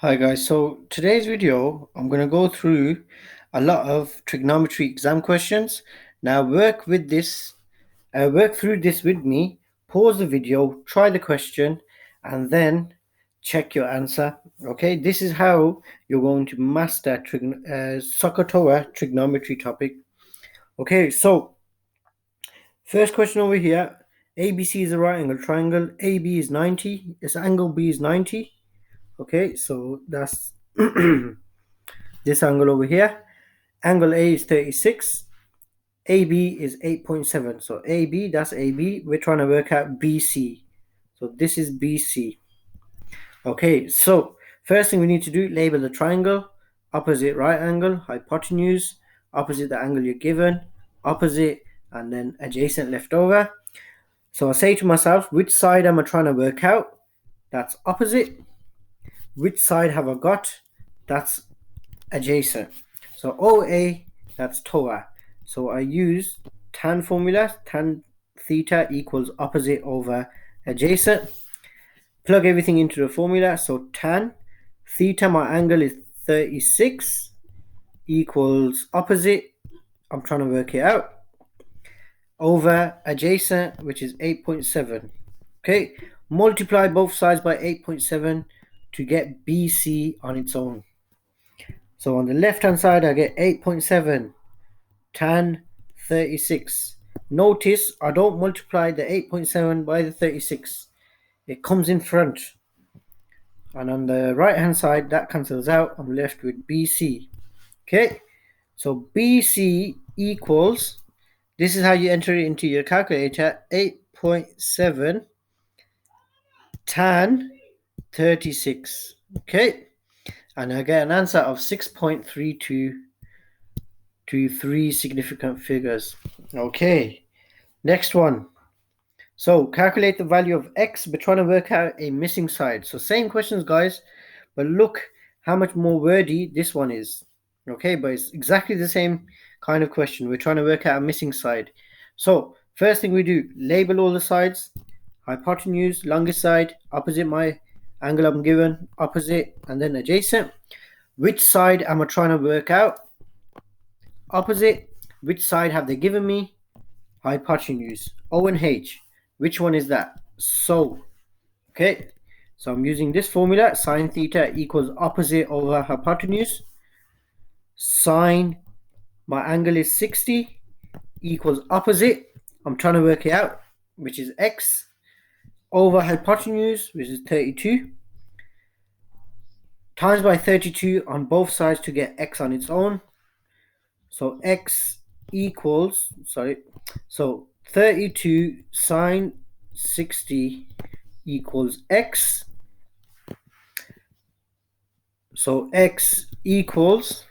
Hi guys, so today's video I'm going to go through a lot of trigonometry exam questions. Now work through this with me, pause the video, try the question and then check your answer. Okay, this is how you're going to master SOH trigonometry topic. Okay, so first question over here, ABC is a right angle triangle, AB is 90, its angle B is 90. Okay, so that's this angle over here. Angle A is 36. AB is 8.7. So AB, that's AB. We're trying to work out BC. So this is BC. Okay, so first thing we need to do, label the triangle. Opposite right angle, hypotenuse. Opposite the angle you're given. Opposite, and then adjacent left over. So I say to myself, which side am I trying to work out? That's opposite. Which side have I got? That's adjacent. So OA, that's TOA. So I use tan formula, tan theta equals opposite over adjacent. Plug everything into the formula. So tan theta, my angle is 36 equals opposite. I'm trying to work it out. Over adjacent, which is 8.7. Okay, multiply both sides by 8.7 to get BC on its own. So on the left hand side, I get 8.7 tan 36. Notice I don't multiply the 8.7 by the 36. It comes in front. And on the right hand side, that cancels out. I'm left with BC. Okay, so BC equals, this is how you enter it into your calculator, 8.7 tan 36. Okay, and I get an answer of 6.32 to 3 significant figures. Okay, next one. So calculate the value of x. We're trying to work out a missing side. So same questions, guys, but look how much more wordy this one is. Okay, but it's exactly the same kind of question. We're trying to work out a missing side. So first thing we do, label all the sides. Hypotenuse, longest side, opposite my angle I'm given, opposite, and then adjacent. Which side am I trying to work out? Opposite. Which side have they given me? Hypotenuse. O and H. Which one is that? So, okay. So I'm using this formula. Sine theta equals opposite over hypotenuse. Sine, my angle is 60, equals opposite. I'm trying to work it out, which is x, over hypotenuse, which is 32. Times by 32 on both sides to get x on its own. So x equals, so 32 sine 60 equals x. So x equals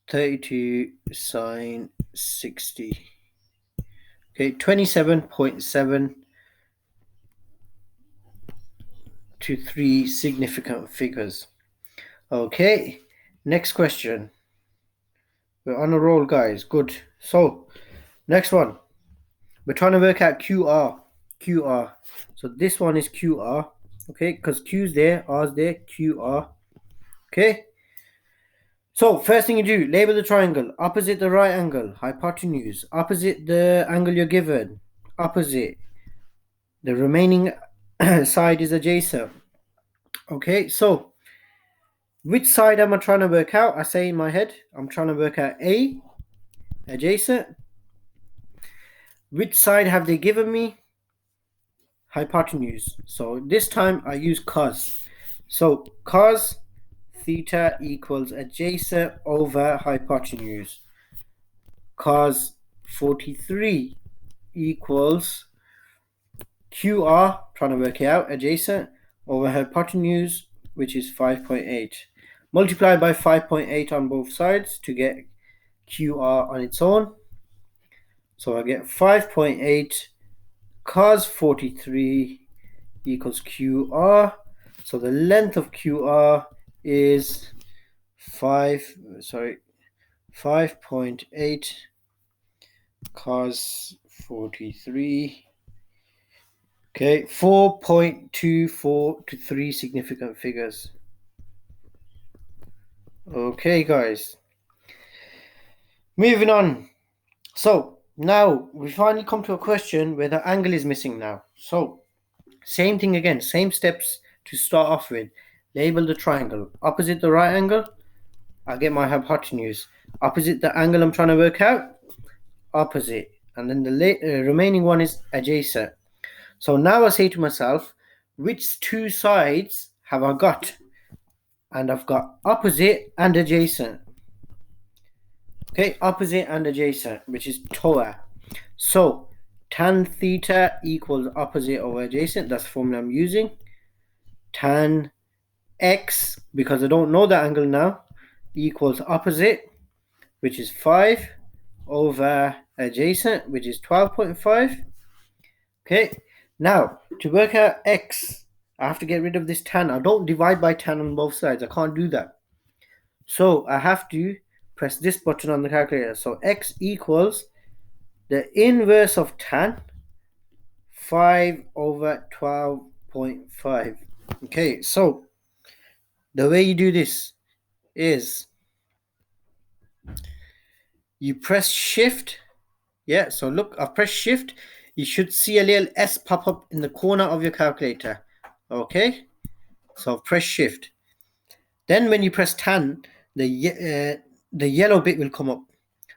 32 sine 60. Okay, 27.7 to 3 significant figures. Okay, next question. We're on a roll, guys. Good. So, next one. We're trying to work out QR. QR. So this one is QR. Okay, because Q's there, R's there, QR. Okay. So first thing you do, label the triangle. Opposite the right angle, hypotenuse. Opposite the angle you're given, opposite. The remaining side is adjacent. Okay, so which side am I trying to work out? I say in my head, I'm trying to work out A, adjacent. Which side have they given me? Hypotenuse. So this time I use cos. So cos theta equals adjacent over hypotenuse. Cos 43 equals QR, trying to work it out, adjacent over hypotenuse, which is 5.8. Multiply by 5.8 on both sides to get QR on its own. So I get 5.8 cos 43 equals QR. So the length of QR is 5.8 cos 43. Okay, 4.24 to 3 significant figures. Okay, guys. Moving on. So, now we finally come to a question where the angle is missing now. So, same thing again, same steps to start off with. Label the triangle. Opposite the right angle, I get my hypotenuse. Opposite the angle I'm trying to work out, opposite. And then the remaining one is adjacent. So now I say to myself, which two sides have I got? And I've got opposite and adjacent. Okay, opposite and adjacent, which is TOA. So tan theta equals opposite over adjacent. That's the formula I'm using. Tan x, because I don't know the angle now, equals opposite, which is 5 over adjacent, which is 12.5. Okay, now to work out x, I have to get rid of this tan. I don't divide by tan on both sides. I can't do that. So I have to press this button on the calculator. So x equals the inverse of tan, 5 over 12.5. Okay, so the way you do this is you press shift. Yeah, so look, I've pressed shift. You should see a little S pop up in the corner of your calculator. Okay, so I've pressed shift. Then when you press tan, the yellow bit will come up.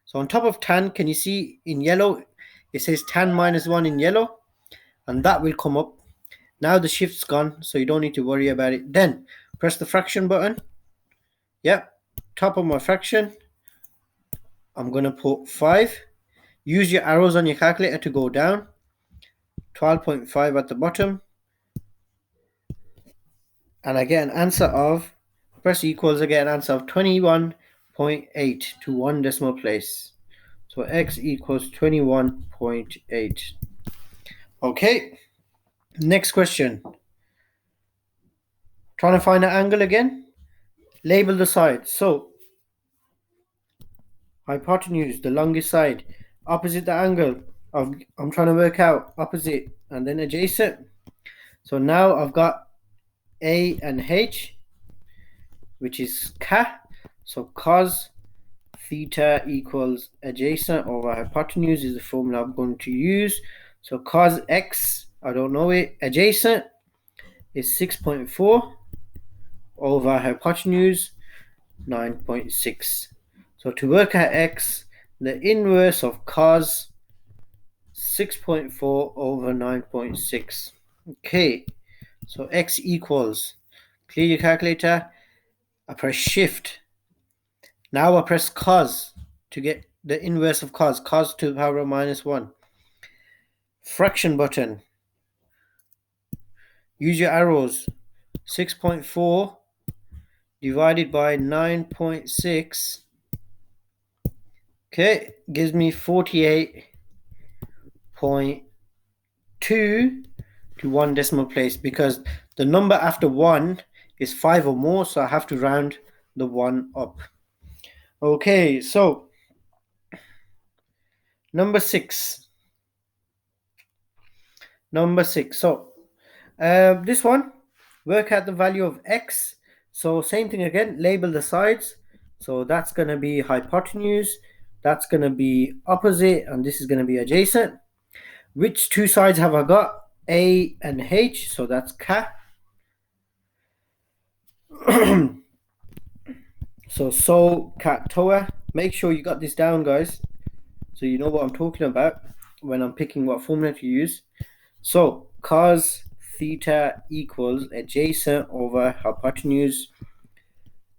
So on top of tan, can you see in yellow, it says tan minus 1 in yellow, and that will come up. Now the shift's gone, so you don't need to worry about it. Then press the fraction button. Yep, top of my fraction, I'm going to put 5. Use your arrows on your calculator to go down. 12.5 at the bottom. And I get an answer of, press equals, I get an answer of 21.8 to 1 decimal place. So x equals 21.8. Okay, next question. Trying to find an angle again. Label the sides. So hypotenuse, the longest side, opposite the angle I'm trying to work out, opposite, and then adjacent. So now I've got A and H, which is CAH. So cos theta equals adjacent over hypotenuse is the formula I'm going to use. So cos x, I don't know it, adjacent is 6.4 over hypotenuse 9.6. So to work out x, the inverse of cos 6.4 over 9.6. Okay, so x equals, clear your calculator, I press shift. Now I press cos to get the inverse of cos to the power of minus 1. Fraction button. Use your arrows. 6.4 divided by 9.6. Okay, gives me 48.2 to 1 decimal place, because the number after 1 is 5 or more, so I have to round the 1 up. Okay, so number 6. So this one, work out the value of x. So same thing again, label the sides. So that's going to be hypotenuse, that's going to be opposite, and this is going to be adjacent. Which two sides have I got? A and H, so that's CAH. So CAH TOA. Make sure you got this down, guys, so you know what I'm talking about when I'm picking what formula to use. So cos theta equals adjacent over hypotenuse.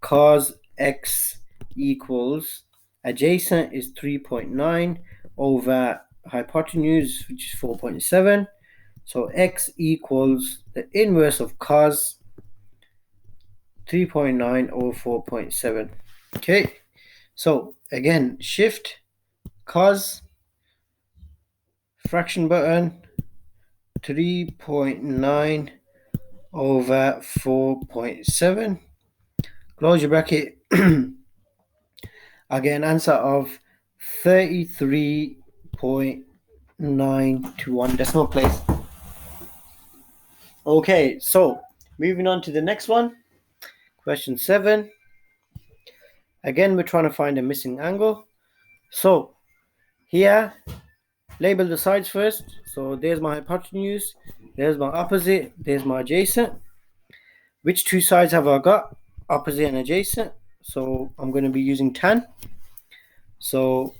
Cos x equals adjacent is 3.9 over hypotenuse, which is 4.7. So x equals the inverse of cos 3.9 over 4.7. Okay, so again, shift, cos, fraction button, 3.9 over 4.7. Close your bracket. I get an answer of 33.9 to 1 decimal place. Okay, so moving on to the next one. Question 7. Again, we're trying to find a missing angle. So here, label the sides first. So there's my hypotenuse, there's my opposite, there's my adjacent. Which two sides have I got? Opposite and adjacent. So I'm going to be using tan. So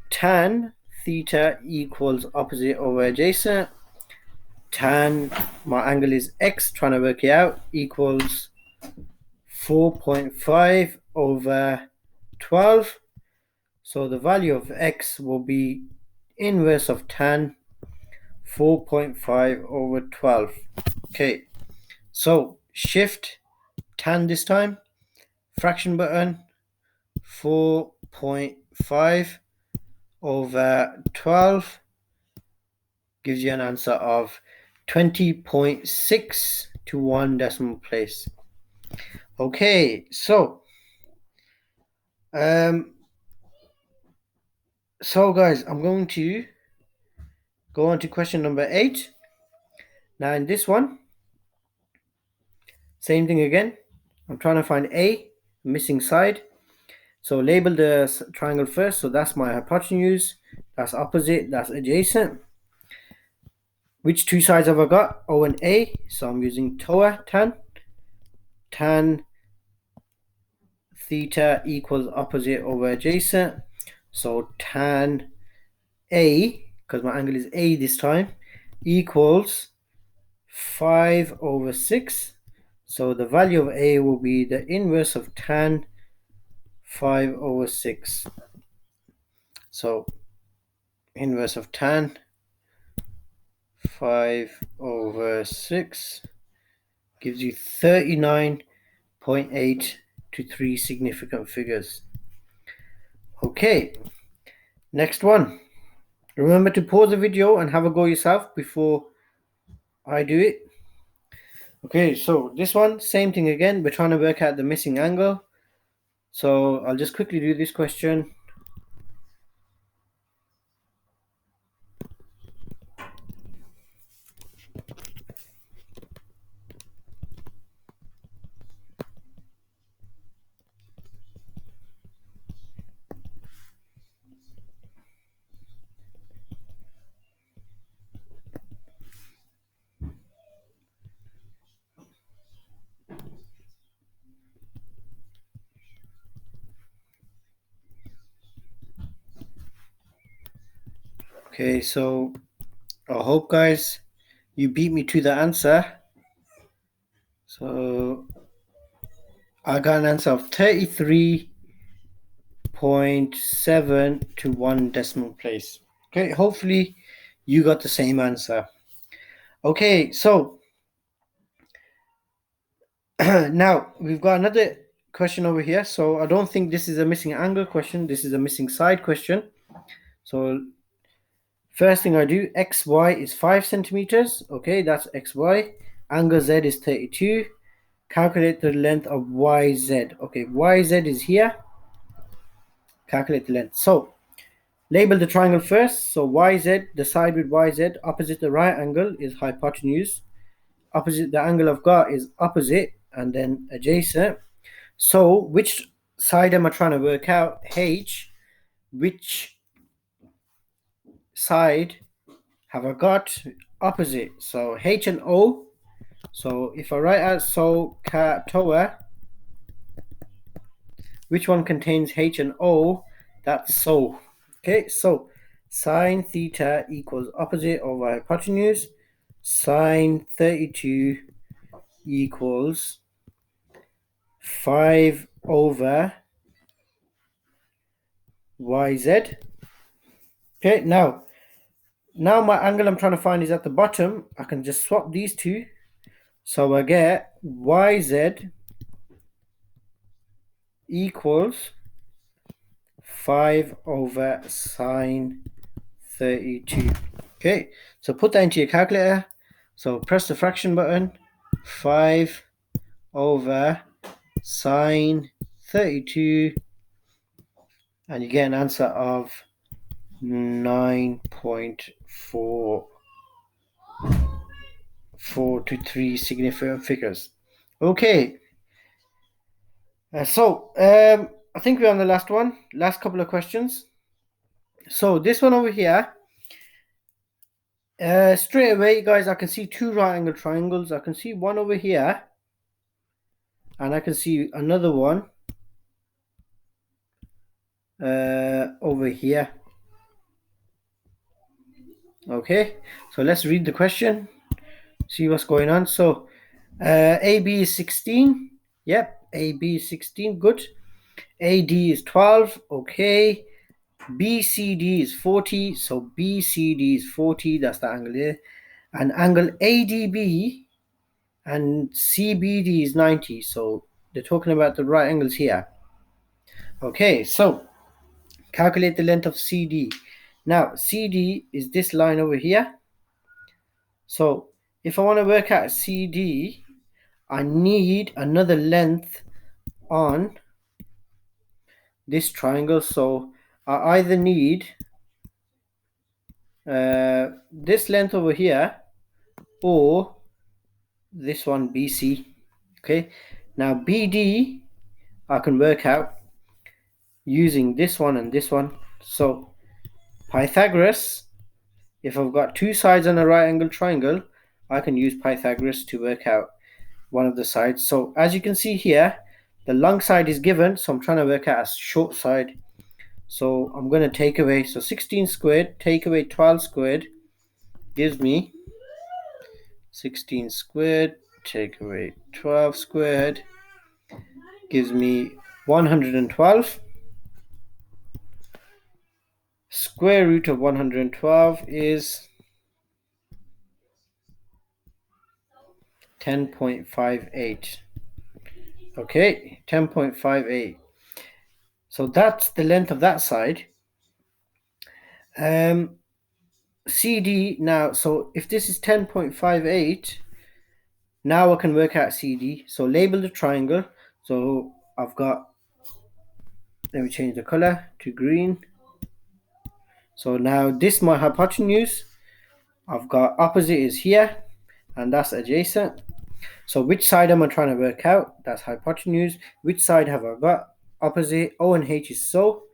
tan theta equals opposite over adjacent. Tan, my angle is x, trying to work it out, equals 4.5 over 12. So the value of x will be inverse of tan 4.5 over 12. Okay, so shift tan this time, fraction button, 4.5 over 12 gives you an answer of 20.6 to 1 decimal place. Okay, so guys, I'm going to go on to question number 8. Now in this one, same thing again. I'm trying to find a missing side. So label the triangle first. So that's my hypotenuse, that's opposite, that's adjacent. Which two sides have I got? O and A. So I'm using TOA, tan. Tan theta equals opposite over adjacent. So tan A, because my angle is A this time, equals 5 over 6. So the value of A will be the inverse of tan 5 over 6. So inverse of tan 5 over 6 gives you 39.8 to 3 significant figures. Okay, next one. Remember to pause the video and have a go yourself before I do it. Okay, so this one, same thing again. We're trying to work out the missing angle. So I'll just quickly do this question. Okay, so I hope guys you beat me to the answer. So I got an answer of 33.7 to 1 decimal place. Okay, hopefully you got the same answer. Okay, so now we've got another question over here. So I don't think this is a missing angle question. This is a missing side question. So first thing I do, xy is 5 centimeters. Okay, that's xy. Angle z is 32. Calculate the length of yz. Okay, yz is here. Calculate the length. So label the triangle first. So yz, the side with yz, opposite the right angle is hypotenuse. Opposite the angle I've got is opposite and then adjacent. So which side am I trying to work out? H. Which side have I got? Opposite. So H and O. So if I write out SOH CAH TOA, which one contains H and O? That's SOH. Okay, so sine theta equals opposite over hypotenuse. Sine 32 equals 5 over yz. Okay, now my angle I'm trying to find is at the bottom. I can just swap these two. So I get yz equals 5 over sine 32. Okay, so put that into your calculator. So press the fraction button. 5 over sine 32, and you get an answer of 9.4. 4 to 3 significant figures. Okay, I think we're on the last one, last couple of questions. So this one over here, straight away, guys, I can see two right angle triangles. I can see one over here, and I can see another one over here. Okay, so let's read the question, see what's going on. So AB is 16. Yep, AB is 16. Good. AD is 12. Okay. BCD is 40. So BCD is 40. That's the angle here. And angle ADB and CBD is 90. So they're talking about the right angles here. Okay, so calculate the length of CD. Now, CD is this line over here. So if I want to work out CD, I need another length on this triangle. So I either need this length over here or this one BC. Okay, now BD I can work out using this one and this one. So Pythagoras, if I've got two sides on a right angle triangle, I can use Pythagoras to work out one of the sides. So as you can see here, the long side is given, so I'm trying to work out a short side. So I'm going to take away, so 16 squared, take away 12 squared, gives me 16 squared, take away 12 squared, gives me 112. Square root of 112 is 10.58. Okay, 10.58. So that's the length of that side. CD now, so if this is 10.58, now I can work out CD. So label the triangle. So I've got, let me change the color to green. So now this is my hypotenuse. I've got opposite is here, and that's adjacent. So which side am I trying to work out? That's hypotenuse. Which side have I got? Opposite. O and H is so.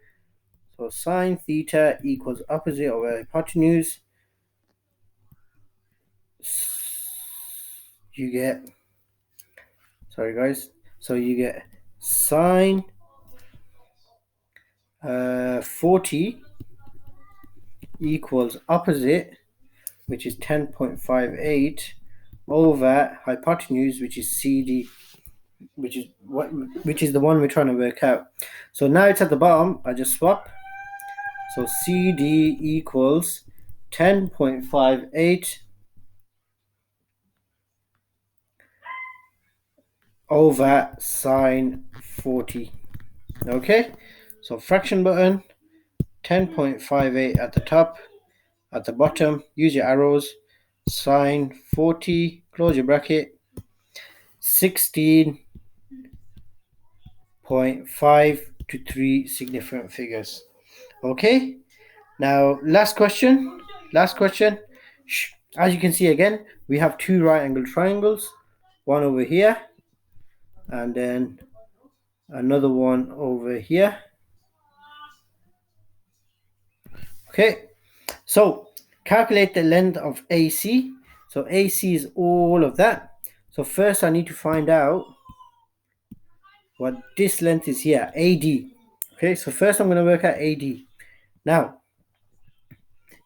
So sine theta equals opposite over hypotenuse. You get, sorry guys, so you get sine 40 equals opposite, which is 10.58, over hypotenuse, which is CD, which is the one we're trying to work out. So now it's at the bottom, I just swap. So CD equals 10.58 over sine 40. Okay, so fraction button, 10.58 at the top, at the bottom, use your arrows, sine 40, close your bracket, 16.5 to 3 significant figures. Okay, now last question. As you can see again, we have two right angle triangles, one over here and then another one over here. Okay, so calculate the length of AC. So AC is all of that. So first I need to find out what this length is here, AD. Okay, so first I'm going to work out AD. Now,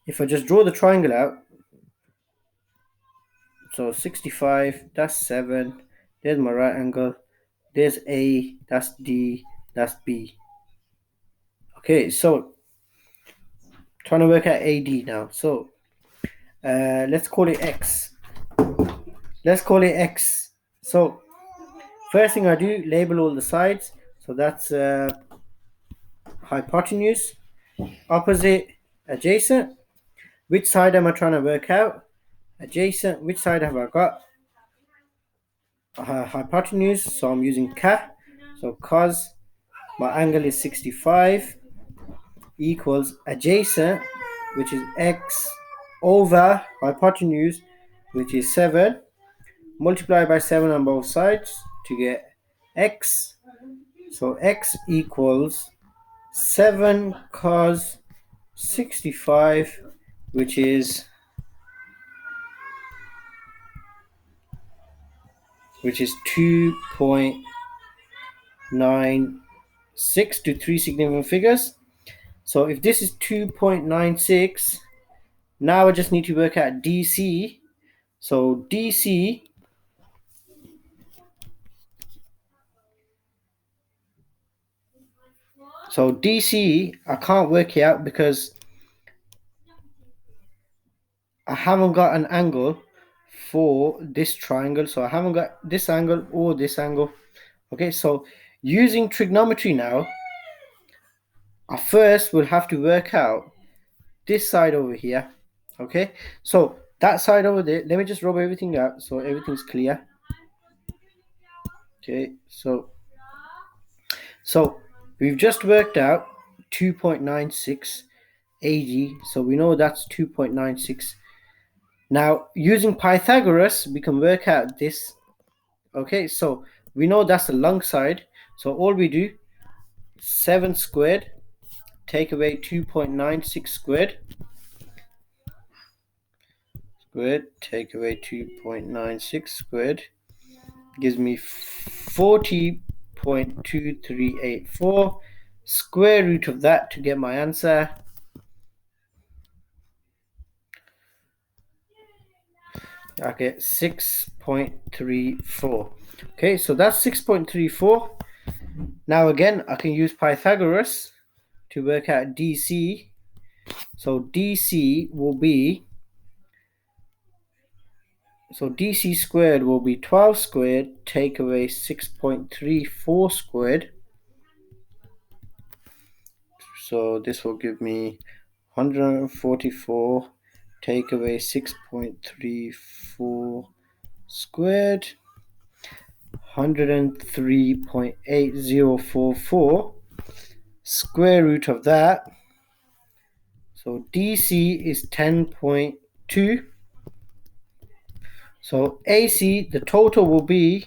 if I just draw the triangle out, so 65, that's 7, there's my right angle, there's A, that's D, that's B. Okay, so trying to work out AD now. So let's call it X. So first thing I do, label all the sides. So that's hypotenuse, opposite, adjacent. Which side am I trying to work out? Adjacent. Which side have I got? Hypotenuse. So I'm using CAH. So cos, my angle is 65, equals adjacent, which is X, over hypotenuse, which is 7. multiply by 7 on both sides to get x. So x equals 7 cos 65, which is 2.96 to three significant figures. So if this is 2.96, now I just need to work out DC. So DC, I can't work it out because I haven't got an angle for this triangle. So I haven't got this angle or this angle. Okay, so using trigonometry now, I first will have to work out this side over here. Okay, so that side over there, let me just rub everything out so everything's clear. Okay, so we've just worked out 2.96 AG, so we know that's 2.96. Now using Pythagoras we can work out this. Okay, so we know that's the long side, so all we do, 7 squared take away 2.96 squared, take away 2.96 squared gives me 40.2384. Square root of that to get my answer. I get 6.34. Okay, so that's 6.34. Now again, I can use Pythagoras to work out DC. So DC squared will be 12 squared, take away 6.34 squared. So this will give me 144, take away 6.34 squared, 103.8044. Square root of that. So DC is 10.2. So AC, the total will be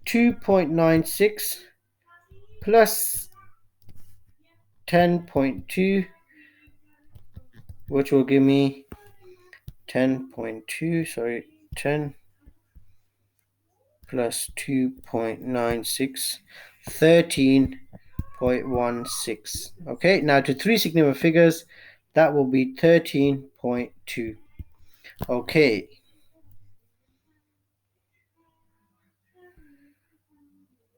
2.96 plus 10.2, which will give me 10 plus 2.96, 13.16. Okay, now to three significant figures, that will be 13.2. Okay,